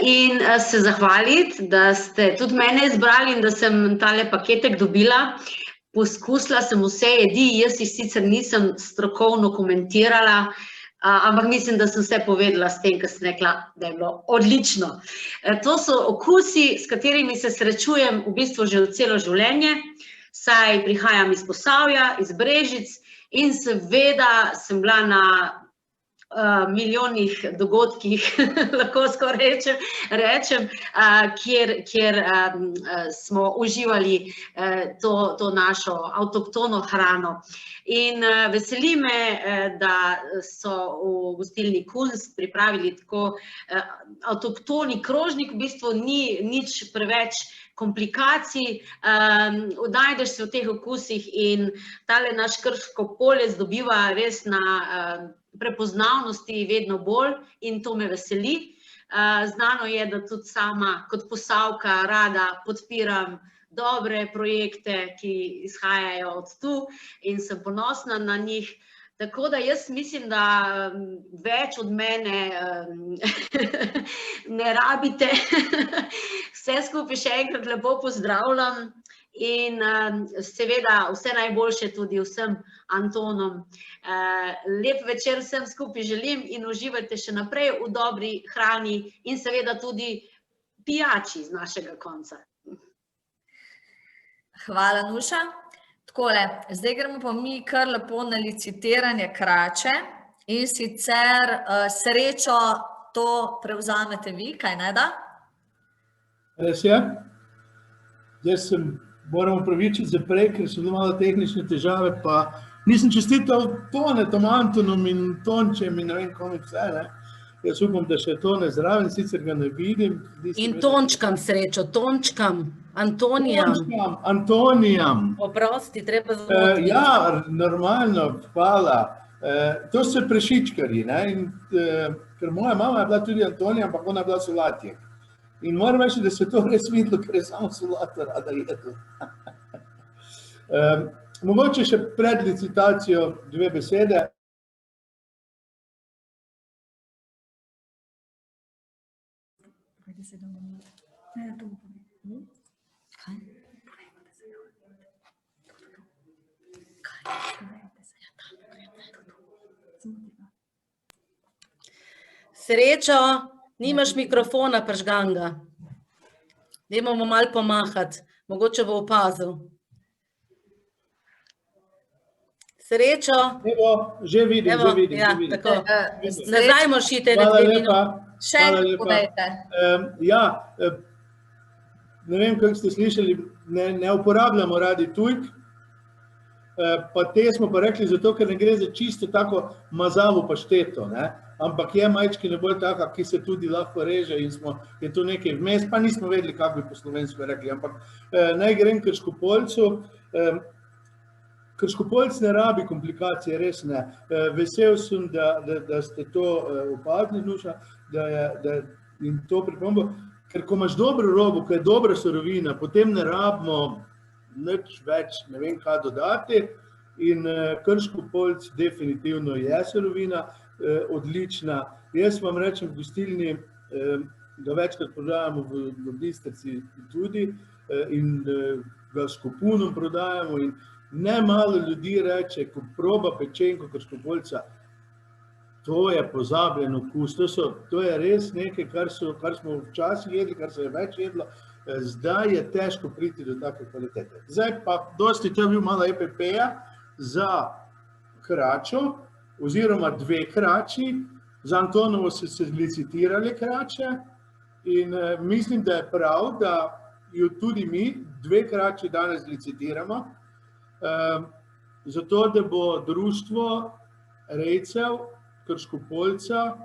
in se zahvaliti, da ste tudi mene izbrali in da sem tale paketek dobila. Poskusila sem vse jedi, jaz jih sicer nisem strokovno komentirala, ampak mislim, da sem vse povedala s tem, ker sem rekla, da je bilo odlično. To so okusi, s katerimi se srečujem v bistvu že celo življenje, saj prihajam iz Posavja, iz Brežic in seveda sem bila na milijonih dogodkih, lahko skoraj rečem, kjer smo uživali to našo avtohtono hrano. In veseli me, da so v gostilni Kunst pripravili tako avtohtoni krožnik, v bistvu ni nič preveč komplikacij, najdeš se v teh okusih in tale naš Krško-Poljec dobiva res na prepoznavnosti vedno bolj in to me veseli. Znano je, da tudi sama kot Posavka rada podpiram dobre projekte, ki izhajajo od tu in sem ponosna na njih. Tako da jaz mislim, da več od mene ne rabite. Vse skupaj še enkrat lepo pozdravljam in seveda vse najboljše tudi vsem Antonom. Lep večer vsem skupaj želim in uživajte še naprej v dobri hrani in seveda tudi pijači z našega konca. Hvala, Nuša. Takole, zdaj gremo pa mi kar lepo na licitiranje krače in sicer Srečo to prevzamete vi, kaj ne da? Res je. Jaz moram opravičiti za prej, ker so malo tehnične težave, pa nisem čestital Tonetom, Antonom in Tončem in ne vem komu vse, ne. Jaz upam, da še Tone zraven, sicer ga ne vidim. In Tončkam, Srečo, Tončkam, Antonijam. Antonijam. Oprosti, treba zvoditi. Ja, normalno, hvala. To so prešičkari, ne, in ker moja mama je bila tudi Antonija, ampak ona je bila solatjek. In moram reči, da se to res videlo, ker je samo solato rada jedla. Mogoče še pred licitacijo 2 besede. Srečo, nimaš mikrofona prižganga. Dajmo mu malo pomahati, mogoče bo opazil. Srečo. Evo, že vidim. Ja, tako. Nazaj moraš iti, ne 2 minute. Še enkrat povejte. Ne vem, kako ste slišali, ne uporabljamo radi tujk, pa te smo pa rekli zato, ker ne gre za čisto tako mazavo pašteto, ne? Ampak je majčkino bolj taka, ki se tudi lahko reže in je tu nekaj vmes, pa nismo vedeli, kako bi po slovensko rekli, ampak naj grem Krškopoljcu. Krškopoljc ne rabi komplikacije, res ne. Vesel sem, da ste to opazili, Nuša, in to pripombo, ker ko imaš dobro robo, ko je dobra surovina, potem ne rabimo nič več, ne vem kaj dodati, in Krškopoljc definitivno je surovina, odlična. Jaz vam rečem, v gostilni ga večkrat prodajamo v Bistrici tudi in ga s Kopunom prodajamo in ne malo ljudi reče, ko proba pečenko Krškopoljca, to je pozabljen okus, to je res nekaj, kar smo včasih jedli, kar se je več jedlo, zdaj je težko priti do take kvalitete. Zdaj pa dosti to je bil malo EPP-ja za kračo, oziroma 2 krači, za Antonovo so se licitirali krače in mislim, da je prav, da jo tudi mi 2 krači danes licitiramo, zato, da bo društvo rejcev Krškopoljca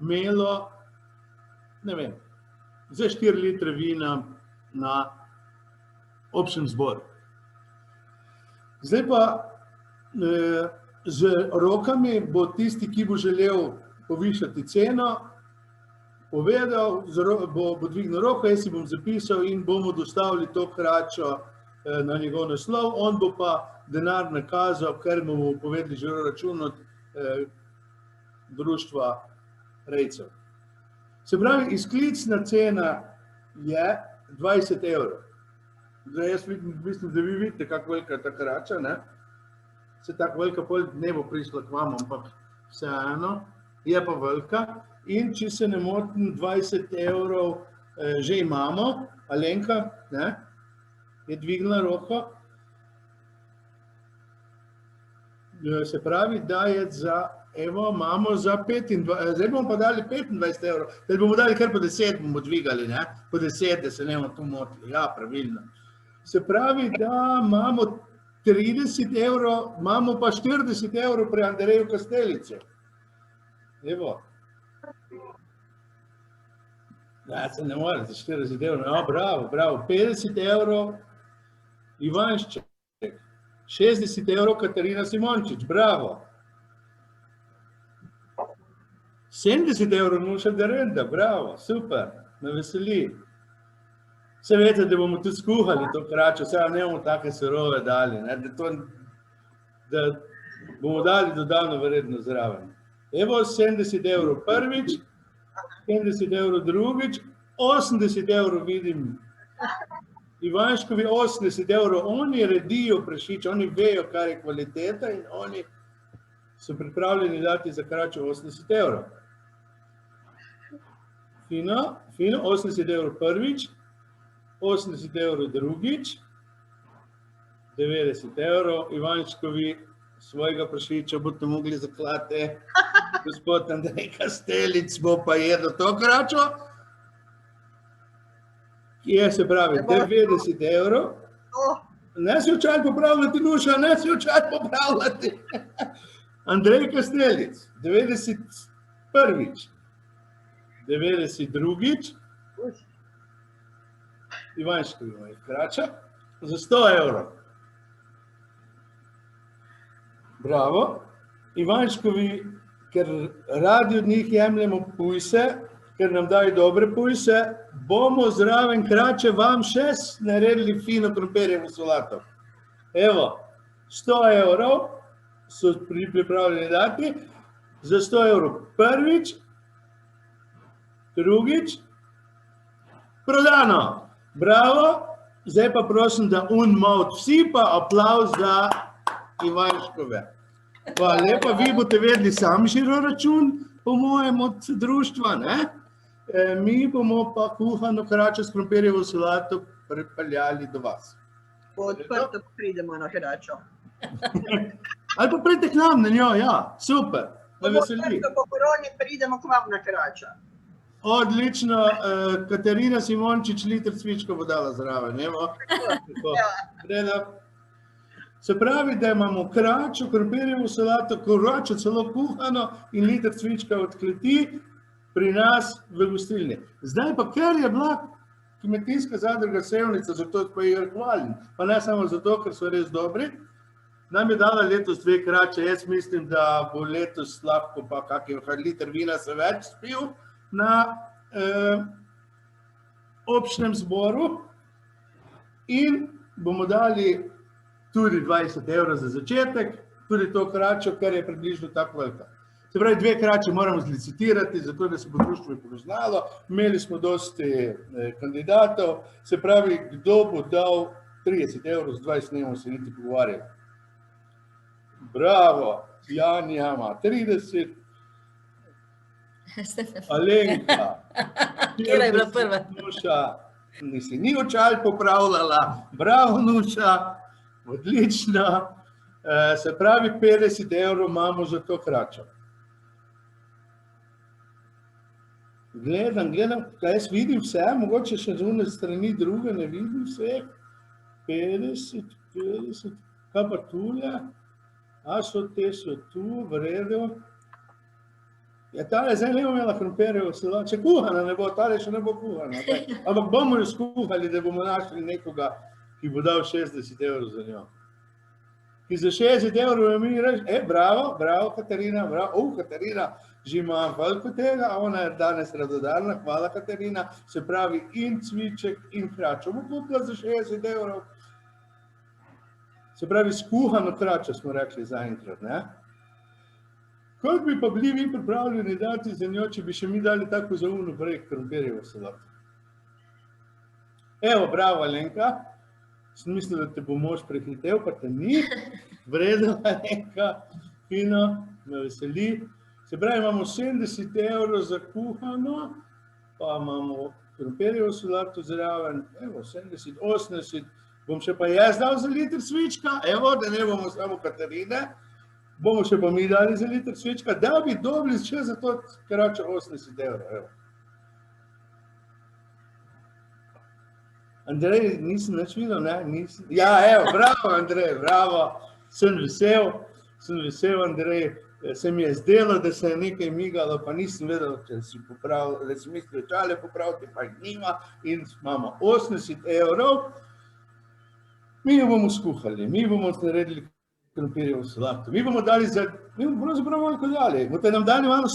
imelo, ne vem, za 4 litre vina na občnem zboru. Zdaj pa z rokami bo tisti, ki bo želel povišati ceno, povedal, bo dvignil roko, jaz si bom zapisal in bomo dostavili to kračo na njegov naslov, on bo pa denar nakazal, ker bomo povedali že račun od društva rejcev. Se pravi, izklicna cena je 20 evrov. Zdaj, jaz mislim, da vi vidite, kako velika je ta krača, ne? Se tako velika pol ne bo prišla k vam, ampak vseeno, je pa velika. In če se ne motim, 20 evrov že imamo, Alenka, ne? Je dvignila roko. Se pravi, da je za, evo, imamo za 25, zdaj bomo pa dali 25 evrov, zdaj bomo dali kar po 10, bomo dvigali, ne? Po 10, da se ne bomo tu motili, ja, pravilno. Se pravi, da imamo 30 evrov, imamo pa 40 evrov pri Andreju Kastelicu. Evo. Ja, se ne more za 40 evrov, no, bravo, 50 evrov Ivanšček, 60 evrov Katarina Simončič, bravo. 70 evrov Nuša Derenda, bravo, super, me veseli. Vse veste, da bomo tudi skuhali to kračo, vse ne bomo take surove dali, ne, da bomo dali dodano vredno zraven. Evo 70 evrov prvič, 70 evrov drugič, 80 evrov vidim Ivanškovi, 80 evrov, oni redijo prašič, oni vejo, kar je kvaliteta in oni so pripravljeni dati za kračo 80 evrov. Fino, 80 evrov prvič, 80 evrov drugič, 90 evrov, Ivanškovi svojega prašiča boste mogli zaklati, gospod Andrej Kastelic bo pa jedel to kračo, je se pravi 90 evrov, ne se očaj popravljati, Nuša, ne se očaj popravljati, Andrej Kastelic, 90 prvič, 90 drugič, Ivanškovi krača, za 100 evrov. Bravo. Ivanškovi, ker radi od njih jemljemo pujse, ker nam dajo dobre pujse, bomo zraven krače vam še naredili fino krompirjevo solato. Evo, 100 evrov so pripravljeni dati, za 100 evrov prvič, drugič, prodano. Bravo, zdaj pa prosim, da unmouth vsi pa aplavz za Ivanškove. Hvala lepa, vi boste vedeli sami žiro račun, po mojem, od društva, ne? Mi bomo pa kuhano kračo s krompirjevo solato pripeljali do vas. Odprto pridemo na kračo. Ali pa pridite k nam na njo, ja, super, me veseli. Odprto po koroni pridemo k vam na kračo. Odlično, Katarina Simončič, liter cvička bo dala zraven. Evo. Se pravi, da imamo kračo, krompirjevo solato, koračo celo kuhano in liter cvička od kleti pri nas v gostilni. Zdaj pa, ker je bila Kmetijska zadruga Sevnica, zato pa jih hvalim, pa ne samo zato, ker so res dobri, nam je dala letos 2 krače. Jaz mislim, da bo letos lahko pa kakšen liter vina se več spil na občnem zboru in bomo dali tudi 20 € za začetek, tudi to kračo, kar je približno tako velika. Se pravi, 2 krače moramo zlicitirati, zato da se bo društvo poznalo. Imeli smo dosti kandidatov, se pravi, kdo bo dal 30 € z 20 dnevno se niti pogovarjali. Bravo, Janja ima 30, Alenka. Kjera je bila prva? Nuša, nisi ni očal popravljala, bravo Nuša, odlično. Se pravi, 50 € imamo za to kračo. Gledam, kaj jaz vidim vse, mogoče še z one strani druge ne vidim vse. 50, kaj pa tule? A so te so tu, v redu. Ja, tale zdaj ne bo imela krompirjevo solato, če kuhana ne bo, tale še ne bo kuhana. Ampak bomo jo skuhali, da bomo našli nekoga, ki bo dal 60 € za njo. Ki za 60 € mi reči, bravo, Katarina, bravo, Katarina, že ima veliko tega, ona je danes radodarna, hvala Katarina, se pravi in cviček in kračo bo kupila za 60 €. Se pravi, skuhano kračo smo rekli zaenkrat, ne? Koliko bi pa bili vi pripravljeni dati za njo, če bi še mi dali tako zaumno projekt krompirjevo solato? Evo, bravo Alenka, sem mislil, da te bo mož prehitev, pa te ni. Vredno Alenka, fino, me veseli. Se pravi, imamo 70 € za kuhano, pa imamo krompirjevo solato zraven, evo, 70, 80, bom še pa jaz dal za liter cvička, evo, da ne bomo samo Katarine, bomo še pa mi dali za liter cvička, da bi dobili še za to kračo 80 €, evo. Andrej, nisem nič videl, ne? Ja, evo, bravo Andrej, bravo, sem vesel Andrej, se mi je zdelo, da se je nekaj migalo, pa nisem vedel, če si popravil, da si mislil očale popraviti, pa jih nima in imamo 80 €. Mi jo bomo skuhali, mi bomo naredili krompirjevo solato, mi bomo dali za, mi bomo pravzaprav veliko dali, boste nam dali malo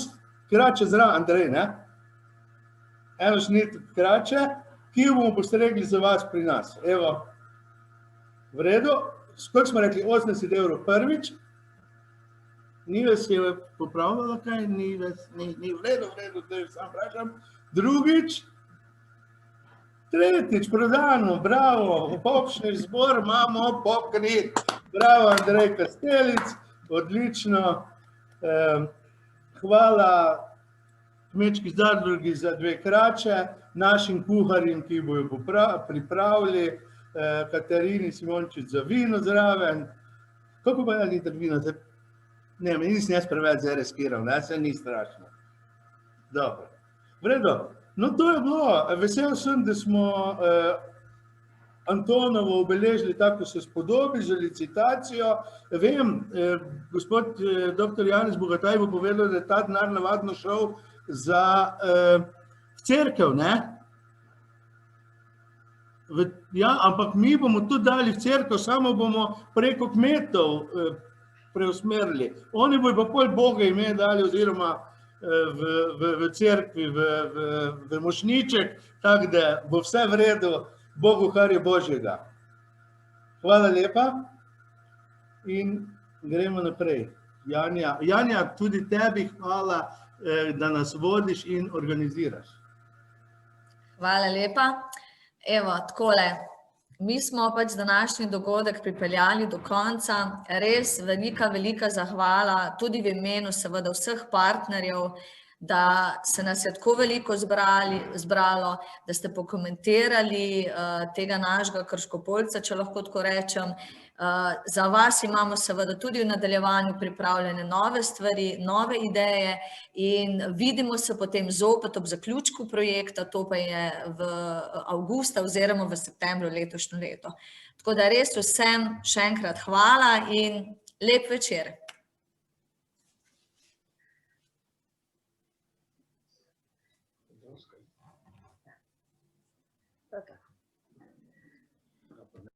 krače zraven, Andrej, ne? Eno šnit krače, ki jo bomo postregli za vas pri nas, evo, v redu, koliko smo rekli, 80 € prvič, Nives je popravljala kaj, Nives, ni v redu, da jo sam vprašam, drugič, tretjič, prodano, bravo, občni zbor imamo popkani, bravo Andrej Kastelic, odlično, hvala Kmečki zadrugi za 2 krače, našim kuharjem, ki bojo pripravili, Katarini Simončič za vino zraven. Koliko pa je liter vina? Ne, nisem jaz preveč zdaj riskiral, ne, se ni strašno. Dobro, v redu. No, to je bilo. Vesel sem, da smo Antonovo obeležili tako, ko se spodobi za licitacijo. Vem, gospod dr. Janez Bogataj bo povedal, da je ta denar navadno šel za cerkev, ne? Ja, ampak mi bomo tudi dali v cerkev, samo bomo preko kmetov preusmerili. Oni bojo pa pol Boga ime dali oziroma v cerkvi, v mošniček, tako da bo vse v redu, Bogu, kar je Božjega. Hvala lepa in gremo naprej. Janja, tudi tebi hvala, da nas vodiš in organiziraš. Hvala lepa. Evo, takole, mi smo pač današnji dogodek pripeljali do konca. Res velika zahvala, tudi v imenu seveda vseh partnerjev, da se nas je tako veliko zbralo, da ste pokomentirali tega našega Krškopolca, če lahko tako rečem. Za vas imamo seveda tudi v nadaljevanju pripravljene nove stvari, nove ideje in vidimo se potem zopet ob zaključku projekta, to pa je v avgusta oziroma v septembru letošnje leto. Tako da res vsem še enkrat hvala in lep večer. Okay.